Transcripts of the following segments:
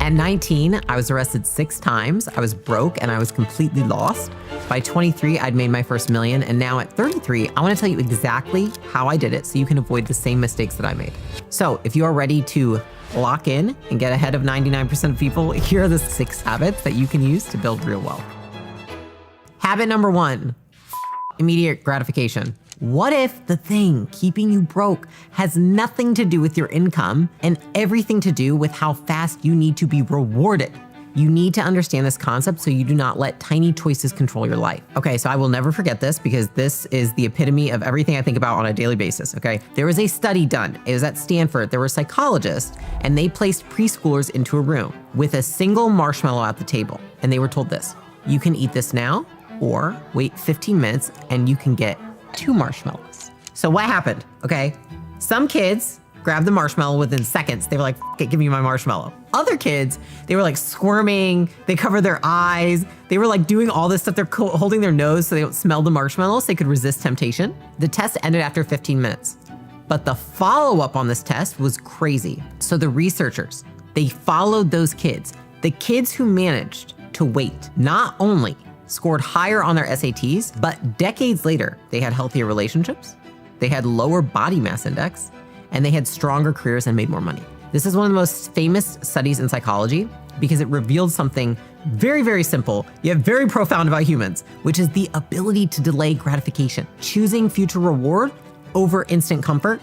At 19, I was arrested 6 times. I was broke and I was completely lost. By 23, I'd made my first million. And now at 33, I want to tell you exactly how I did it so you can avoid the same mistakes that I made. So if you are ready to lock in and get ahead of 99% of people, here are the 6 habits that you can use to build real wealth. Habit number 1, immediate gratification. What if the thing keeping you broke has nothing to do with your income and everything to do with how fast you need to be rewarded? You need to understand this concept so you do not let tiny choices control your life. Okay, so I will never forget this because this is the epitome of everything I think about on a daily basis, okay? There was a study done. It was at Stanford. There were psychologists and they placed preschoolers into a room with a single marshmallow at the table. And they were told this: you can eat this now or wait 15 minutes and you can get 2 marshmallows. So what happened? Okay, some kids grabbed the marshmallow within seconds. They were like, "F it, give me my marshmallow." Other kids, they were like squirming, they covered their eyes, they were like doing all this stuff. They're holding their nose so they don't smell the marshmallow so they could resist temptation. The test ended after 15 minutes. But the follow-up on this test was crazy. So the researchers, they followed those kids. The kids who managed to wait not only scored higher on their SATs, but decades later, they had healthier relationships, they had lower body mass index, and they had stronger careers and made more money. This is one of the most famous studies in psychology because it revealed something very, very simple, yet very profound about humans, which is the ability to delay gratification. Choosing future reward over instant comfort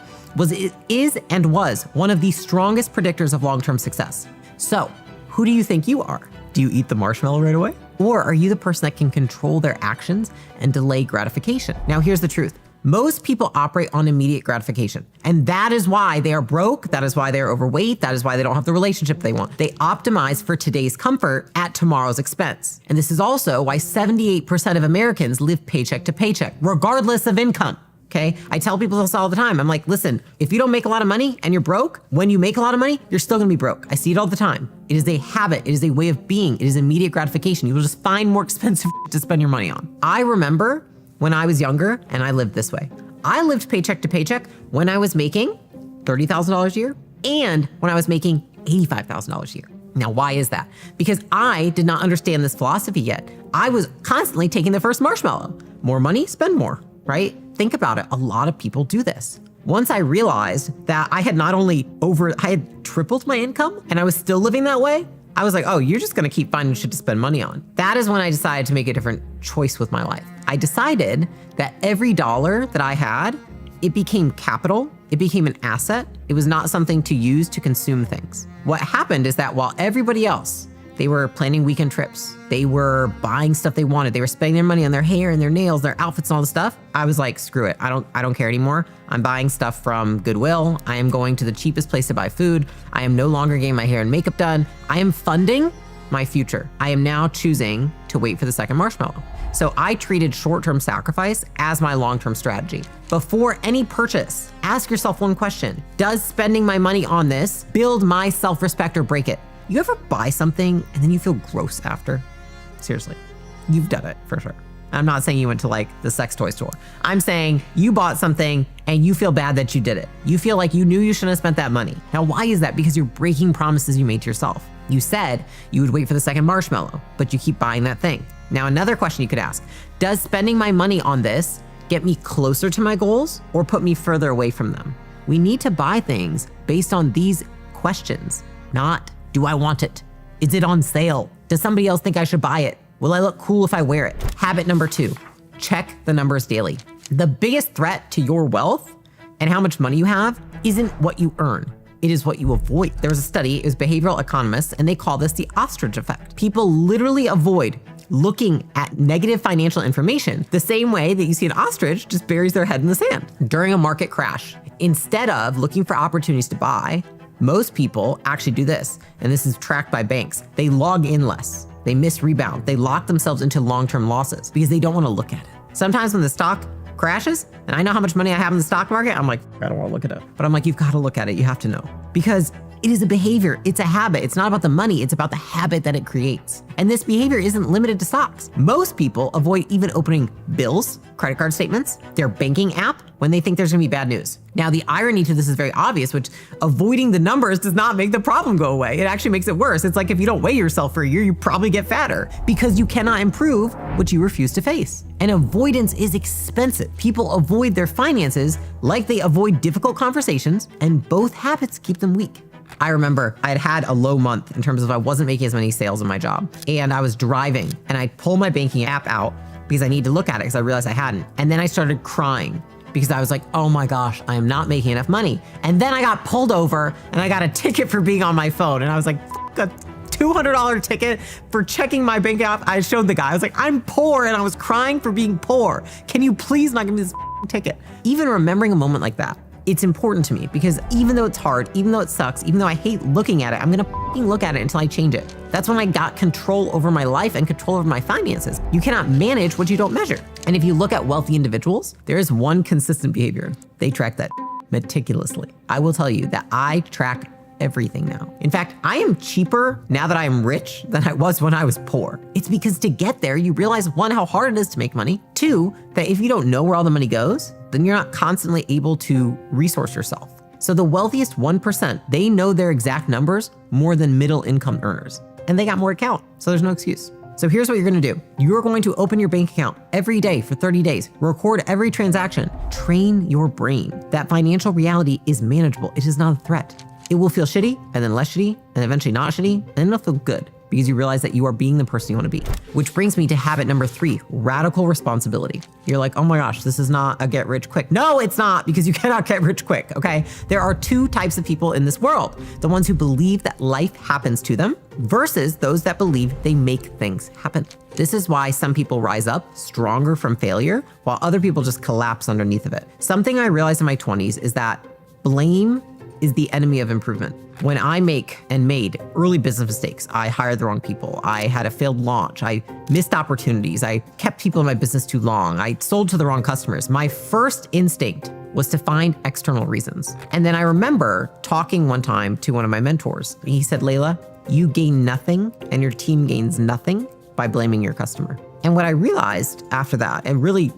is and was one of the strongest predictors of long-term success. So, who do you think you are? Do you eat the marshmallow right away? Or are you the person that can control their actions and delay gratification? Now, here's the truth. Most people operate on immediate gratification. And that is why they are broke. That is why they're overweight. That is why they don't have the relationship they want. They optimize for today's comfort at tomorrow's expense. And this is also why 78% of Americans live paycheck to paycheck, regardless of income. Okay, I tell people this all the time. I'm like, listen, if you don't make a lot of money and you're broke, when you make a lot of money, you're still gonna be broke. I see it all the time. It is a habit, it is a way of being, it is immediate gratification. You will just find more expensive to spend your money on. I remember when I was younger and I lived this way. I lived paycheck to paycheck when I was making $30,000 a year and when I was making $85,000 a year. Now, why is that? Because I did not understand this philosophy yet. I was constantly taking the first marshmallow. More money, spend more, right? Think about it, a lot of people do this. Once I realized that I had I had tripled my income and I was still living that way, I was like, oh, you're just gonna keep finding shit to spend money on. That is when I decided to make a different choice with my life. I decided that every dollar that I had, it became capital, it became an asset. It was not something to use to consume things. What happened is that while everybody else, they were planning weekend trips, they were buying stuff they wanted, they were spending their money on their hair and their nails, their outfits and all this stuff, I was like, screw it, I don't care anymore. I'm buying stuff from Goodwill. I am going to the cheapest place to buy food. I am no longer getting my hair and makeup done. I am funding my future. I am now choosing to wait for the second marshmallow. So I treated short-term sacrifice as my long-term strategy. Before any purchase, ask yourself one question. Does spending my money on this build my self-respect or break it? You ever buy something and then you feel gross after? Seriously, you've done it for sure. I'm not saying you went to like the sex toy store. I'm saying you bought something and you feel bad that you did it. You feel like you knew you shouldn't have spent that money. Now, why is that? Because you're breaking promises you made to yourself. You said you would wait for the second marshmallow, but you keep buying that thing. Now, another question you could ask, does spending my money on this get me closer to my goals or put me further away from them? We need to buy things based on these questions, not do I want it? Is it on sale? Does somebody else think I should buy it? Will I look cool if I wear it? Habit number 2, check the numbers daily. The biggest threat to your wealth and how much money you have isn't what you earn. It is what you avoid. There was a study, it was behavioral economists, and they call this the ostrich effect. People literally avoid looking at negative financial information the same way that you see an ostrich just buries their head in the sand. During a market crash, instead of looking for opportunities to buy, most people actually do this, and this is tracked by banks. They log in less, they miss rebound, they lock themselves into long-term losses because they don't want to look at it. Sometimes when the stock crashes and I know how much money I have in the stock market, I'm like, I don't want to look it up. But I'm like, you've got to look at it. You have to know. Because it is a behavior. It's a habit. It's not about the money. It's about the habit that it creates. And this behavior isn't limited to stocks. Most people avoid even opening bills, credit card statements, their banking app when they think there's gonna be bad news. Now, the irony to this is very obvious, which avoiding the numbers does not make the problem go away. It actually makes it worse. It's like if you don't weigh yourself for a year, you probably get fatter because you cannot improve what you refuse to face. And avoidance is expensive. People avoid their finances like they avoid difficult conversations, and both habits keep them weak. I remember I had a low month in terms of I wasn't making as many sales in my job, and I was driving and I pulled my banking app out because I need to look at it because I realized I hadn't. And then I started crying because I was like, oh my gosh, I am not making enough money. And then I got pulled over and I got a ticket for being on my phone. And I was like, a $200 ticket for checking my bank app. I showed the guy, I was like, I'm poor, and I was crying for being poor. Can you please not give me this ticket? Even remembering a moment like that, it's important to me because even though it's hard, even though it sucks, even though I hate looking at it, I'm gonna look at it until I change it. That's when I got control over my life and control over my finances. You cannot manage what you don't measure. And if you look at wealthy individuals, there is one consistent behavior. They track that meticulously. I will tell you that I track everything now. In fact, I am cheaper now that I am rich than I was when I was poor. It's because to get there, you realize one, how hard it is to make money. Two, that if you don't know where all the money goes, then you're not constantly able to resource yourself. So the wealthiest 1%, they know their exact numbers more than middle income earners. And they got more account, so there's no excuse. So here's what you're gonna do. You're going to open your bank account every day for 30 days, record every transaction, train your brain that financial reality is manageable. It is not a threat. It will feel shitty, and then less shitty, and eventually not shitty, and then it'll feel good because you realize that you are being the person you want to be. Which brings me to habit number 3, radical responsibility. You're like, oh my gosh, this is not a get rich quick. No, it's not, because you cannot get rich quick, okay? There are 2 types of people in this world. The ones who believe that life happens to them versus those that believe they make things happen. This is why some people rise up stronger from failure while other people just collapse underneath of it. Something I realized in my 20s is that blame is the enemy of improvement. When I made early business mistakes, I hired the wrong people, I had a failed launch, I missed opportunities, I kept people in my business too long, I sold to the wrong customers, my first instinct was to find external reasons. And then I remember talking one time to one of my mentors. He said, Layla, you gain nothing and your team gains nothing by blaming your customer. And what I realized after that, and really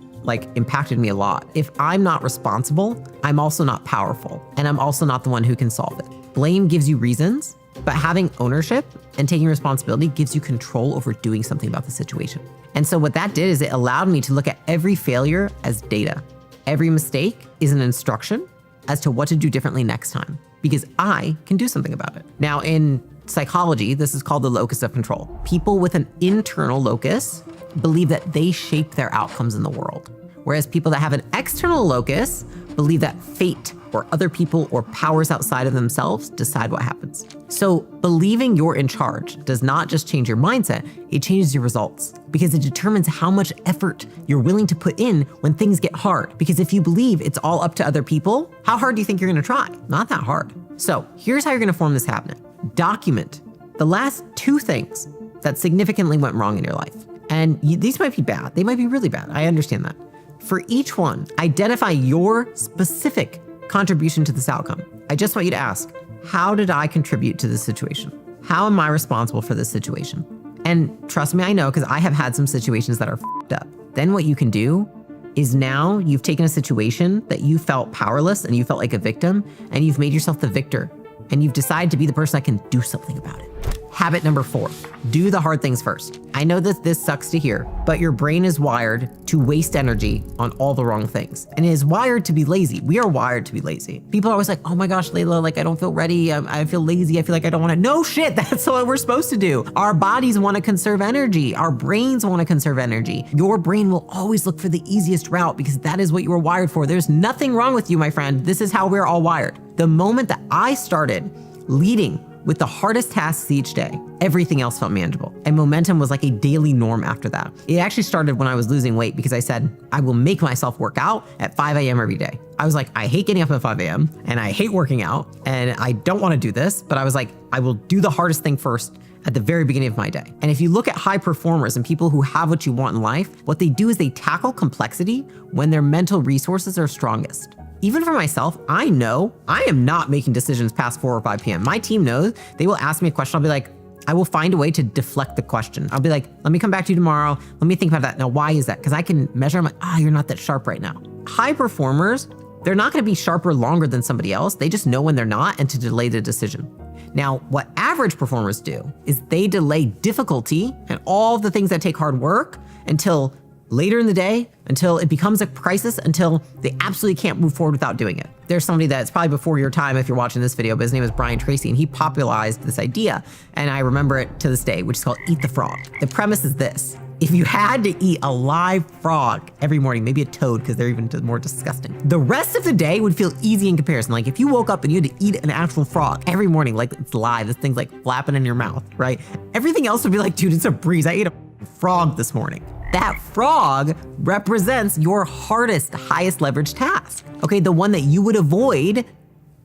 impacted me a lot. If I'm not responsible, I'm also not powerful, and I'm also not the one who can solve it. Blame gives you reasons, but having ownership and taking responsibility gives you control over doing something about the situation. And so what that did is it allowed me to look at every failure as data. Every mistake is an instruction as to what to do differently next time, because I can do something about it. Now, in psychology, this is called the locus of control. People with an internal locus believe that they shape their outcomes in the world. Whereas people that have an external locus believe that fate or other people or powers outside of themselves decide what happens. So believing you're in charge does not just change your mindset, it changes your results because it determines how much effort you're willing to put in when things get hard. Because if you believe it's all up to other people, how hard do you think you're gonna try? Not that hard. So here's how you're gonna form this habit. Document the last 2 things that significantly went wrong in your life. And these might be bad, they might be really bad, I understand that. For each one, identify your specific contribution to this outcome. I just want you to ask, how did I contribute to this situation? How am I responsible for this situation? And trust me, I know, because I have had some situations that are f***ed up. Then what you can do is now you've taken a situation that you felt powerless and you felt like a victim, and you've made yourself the victor, and you've decided to be the person that can do something about it. Habit number 4, do the hard things first. I know that this sucks to hear, but your brain is wired to waste energy on all the wrong things. And it is wired to be lazy. We are wired to be lazy. People are always like, oh my gosh, Layla, I don't feel ready. I feel lazy. I feel like I don't want to. No shit, that's what we're supposed to do. Our bodies want to conserve energy. Our brains want to conserve energy. Your brain will always look for the easiest route because that is what you were wired for. There's nothing wrong with you, my friend. This is how we're all wired. The moment that I started leading with the hardest tasks each day. Everything else felt manageable. And momentum was like a daily norm after that. It actually started when I was losing weight because I said, I will make myself work out at 5 a.m. every day. I was like, I hate getting up at 5 a.m. and I hate working out and I don't want to do this, but I was like, I will do the hardest thing first at the very beginning of my day. And if you look at high performers and people who have what you want in life, what they do is they tackle complexity when their mental resources are strongest. Even for myself, I know I am not making decisions past 4 or 5 p.m. My team knows. They will ask me a question. I'll be like, I will find a way to deflect the question. I'll be like, let me come back to you tomorrow. Let me think about that. Now, why is that? Because I can measure, I'm like, you're not that sharp right now. High performers, they're not gonna be sharper longer than somebody else. They just know when they're not and to delay the decision. Now, what average performers do is they delay difficulty and all the things that take hard work until later in the day, until it becomes a crisis, until they absolutely can't move forward without doing it. There's somebody that's probably before your time if you're watching this video, but his name is Brian Tracy, and he popularized this idea, and I remember it to this day, which is called eat the frog. The premise is this: if you had to eat a live frog every morning, maybe a toad because they're even more disgusting, the rest of the day would feel easy in comparison. Like if you woke up and you had to eat an actual frog every morning, like it's live, this thing's like flapping in your mouth, right? Everything else would be like, dude, it's a breeze. I ate a frog this morning. That frog represents your hardest, highest leverage task, okay? The one that you would avoid,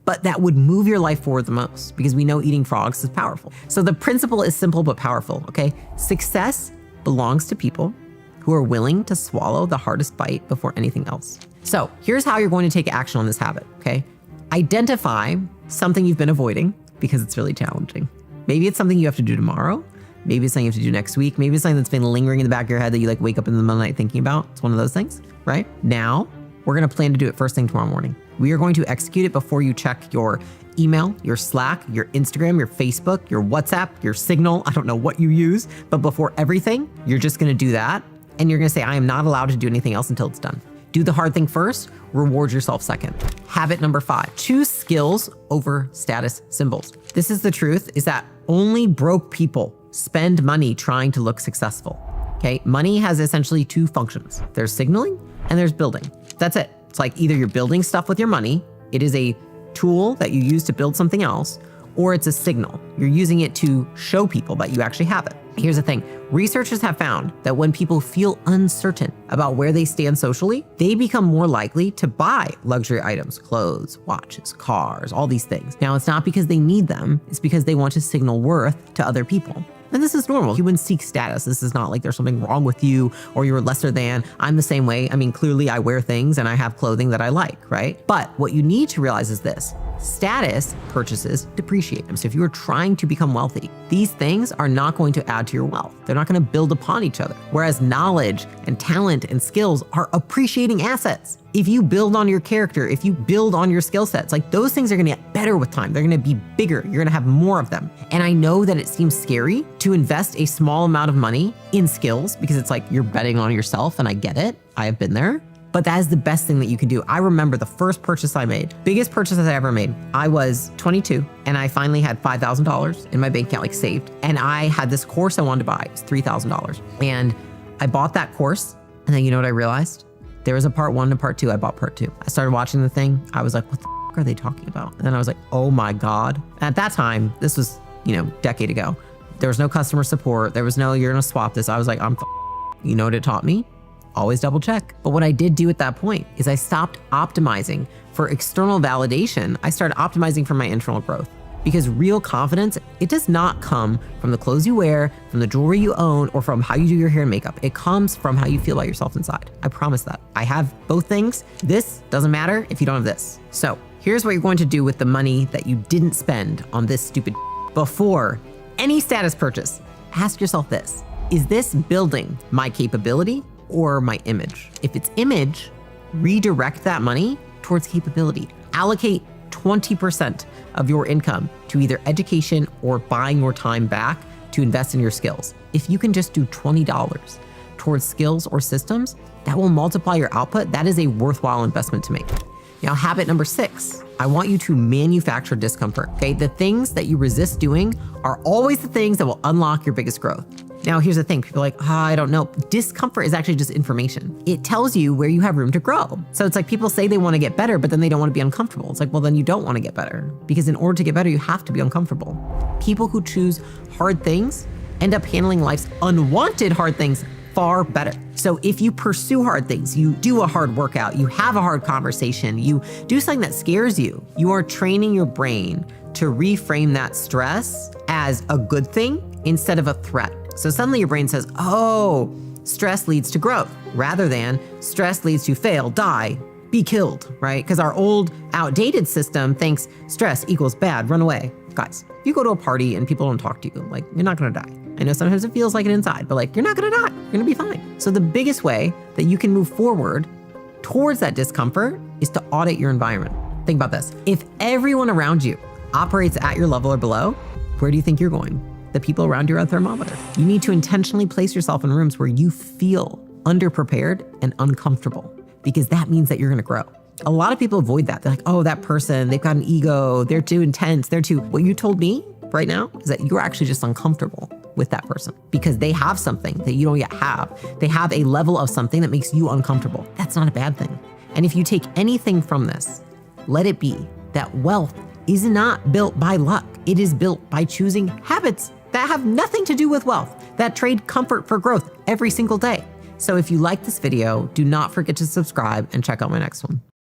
but that would move your life forward the most, because we know eating frogs is powerful. So the principle is simple but powerful, okay? Success belongs to people who are willing to swallow the hardest bite before anything else. So here's how you're going to take action on this habit, okay? Identify something you've been avoiding because it's really challenging. Maybe it's something you have to do tomorrow. Maybe it's something you have to do next week. Maybe it's something that's been lingering in the back of your head that you like wake up in the middle of the night thinking about. It's one of those things, right? Now, we're gonna plan to do it first thing tomorrow morning. We are going to execute it before you check your email, your Slack, your Instagram, your Facebook, your WhatsApp, your Signal. I don't know what you use, but before everything, you're just gonna do that. And you're gonna say, I am not allowed to do anything else until it's done. Do the hard thing first, reward yourself second. Habit number 5, choose skills over status symbols. This is the truth, is that only broke people spend money trying to look successful, okay? Money has essentially 2 functions. There's signaling and there's building. That's it. It's like either you're building stuff with your money, it is a tool that you use to build something else, or it's a signal. You're using it to show people that you actually have it. Here's the thing, researchers have found that when people feel uncertain about where they stand socially, they become more likely to buy luxury items, clothes, watches, cars, all these things. Now, it's not because they need them, it's because they want to signal worth to other people. And this is normal. Humans seek status. This is not like there's something wrong with you or you're lesser than. I'm the same way. I mean, clearly I wear things and I have clothing that I like, right? But what you need to realize is this: status purchases depreciate. So if you are trying to become wealthy, these things are not going to add to your wealth. They're not going to build upon each other. Whereas knowledge and talent and skills are appreciating assets. If you build on your character, if you build on your skill sets, like those things are gonna get better with time. They're gonna be bigger. You're gonna have more of them. And I know that it seems scary to invest a small amount of money in skills because it's like you're betting on yourself, and I get it. I have been there. But that is the best thing that you can do. I remember the first purchase I made, biggest purchase I ever made. I was 22 and I finally had $5,000 in my bank account, like saved. And I had this course I wanted to buy. It was $3,000. And I bought that course. And then you know what I realized? There was a part 1 and part 2. I bought part 2. I started watching the thing. I was like, what the f are they talking about? And then I was like, oh my God. And at that time, this was, decade ago. There was no customer support. There was no, you're gonna swap this. I was like, you know what it taught me? Always double check. But what I did do at that point is I stopped optimizing for external validation. I started optimizing for my internal growth. Because real confidence, it does not come from the clothes you wear, from the jewelry you own, or from how you do your hair and makeup. It comes from how you feel about yourself inside. I promise that. I have both things. This doesn't matter if you don't have this. So here's what you're going to do with the money that you didn't spend on this stupid before any status purchase. Ask yourself this: is this building my capability or my image? If it's image, redirect that money towards capability. Allocate 20% of your income to either education or buying your time back to invest in your skills. If you can just do $20 towards skills or systems, that will multiply your output. That is a worthwhile investment to make. Now, habit number 6, I want you to manufacture discomfort, okay? The things that you resist doing are always the things that will unlock your biggest growth. Now, here's the thing. People are like, I don't know. Discomfort is actually just information. It tells you where you have room to grow. So it's like people say they want to get better, but then they don't want to be uncomfortable. It's like, well, then you don't want to get better, because in order to get better, you have to be uncomfortable. People who choose hard things end up handling life's unwanted hard things far better. So if you pursue hard things, you do a hard workout, you have a hard conversation, you do something that scares you, you are training your brain to reframe that stress as a good thing instead of a threat. So suddenly your brain says, oh, stress leads to growth, rather than stress leads to fail, die, be killed, right? Because our old outdated system thinks stress equals bad, run away. Guys, if you go to a party and people don't talk to you, like, you're not gonna die. I know sometimes it feels like it inside, but like, you're not gonna die, you're gonna be fine. So the biggest way that you can move forward towards that discomfort is to audit your environment. Think about this. If everyone around you operates at your level or below, where do you think you're going? The people around you are a thermometer. You need to intentionally place yourself in rooms where you feel underprepared and uncomfortable, because that means that you're gonna grow. A lot of people avoid that. They're like, oh, that person, they've got an ego, they're too intense, what you told me right now is that you're actually just uncomfortable with that person because they have something that you don't yet have. They have a level of something that makes you uncomfortable. That's not a bad thing. And if you take anything from this, let it be that wealth is not built by luck. It is built by choosing habits that have nothing to do with wealth, that trade comfort for growth every single day. So if you like this video, do not forget to subscribe and check out my next one.